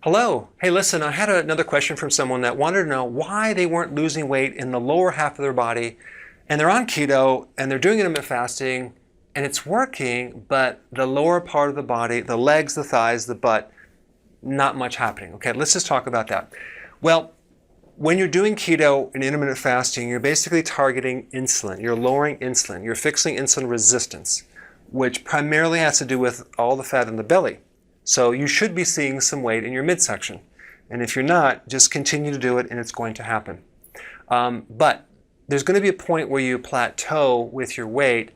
Hello. Hey, listen, I had another question from someone that wanted to know why they weren't losing weight in the lower half of their body, and they're on keto and they're doing intermittent fasting and it's working, but the lower part of the body, the legs, the thighs, the butt, not much happening. Okay, let's just talk about that. Well, when you're doing keto and intermittent fasting, you're basically targeting insulin. You're lowering insulin. You're fixing insulin resistance, which primarily has to do with all the fat in the belly. So you should be seeing some weight in your midsection. And if you're not, just continue to do it and it's going to happen. But there's going to be a point where you plateau with your weight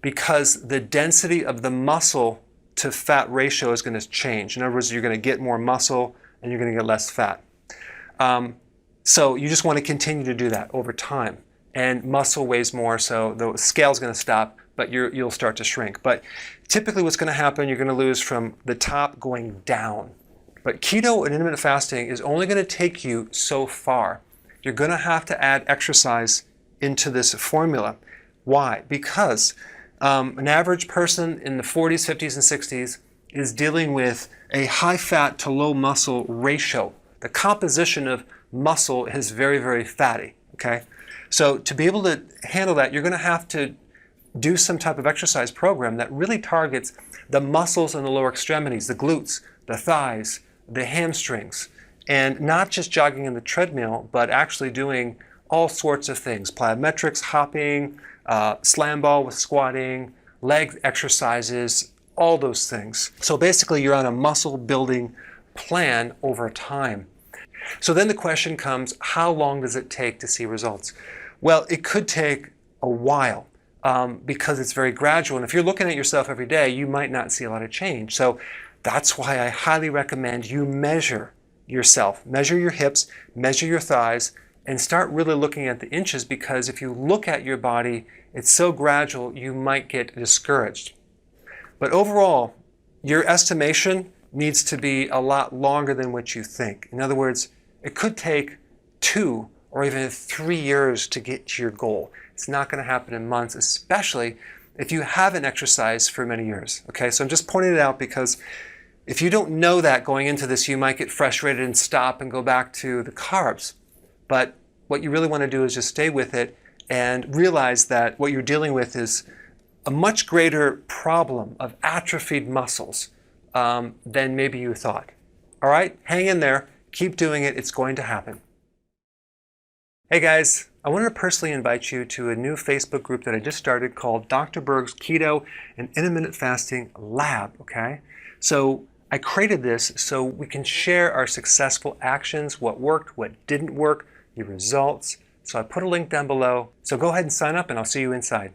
because the density of the muscle to fat ratio is going to change. In other words, you're going to get more muscle and you're going to get less fat. So you just want to continue to do that over time. And muscle weighs more, so the scale's going to stop, but you'll start to shrink. But typically what's going to happen, you're going to lose from the top going down. But keto and intermittent fasting is only going to take you so far. You're going to have to add exercise into this formula. Why? Because an average person in the 40s, 50s, and 60s is dealing with a high fat to low muscle ratio. The composition of muscle is very, very fatty. Okay? So to be able to handle that, you're going to have to do some type of exercise program that really targets the muscles in the lower extremities, the glutes, the thighs, the hamstrings, and not just jogging in the treadmill, but actually doing all sorts of things, plyometrics, hopping, slam ball with squatting, leg exercises, all those things. So basically you're on a muscle building plan over time. So then the question comes, how long does it take to see results? Well, it could take a while because it's very gradual. And if you're looking at yourself every day, you might not see a lot of change. So that's why I highly recommend you measure yourself. Measure your hips, measure your thighs, and start really looking at the inches, because if you look at your body, it's so gradual, you might get discouraged. But overall, your estimation needs to be a lot longer than what you think. In other words, it could take 2 or even 3 years to get to your goal. It's not going to happen in months, especially if you haven't exercised for many years. Okay, so I'm just pointing it out because if you don't know that going into this, you might get frustrated and stop and go back to the carbs. But what you really want to do is just stay with it and realize that what you're dealing with is a much greater problem of atrophied muscles than maybe you thought. All right, hang in there, keep doing it, it's going to happen. Hey guys, I wanted to personally invite you to a new Facebook group that I just started called Dr. Berg's Keto and Intermittent Fasting Lab, okay? So I created this so we can share our successful actions, what worked, what didn't work, the results. So I put a link down below. So go ahead and sign up and I'll see you inside.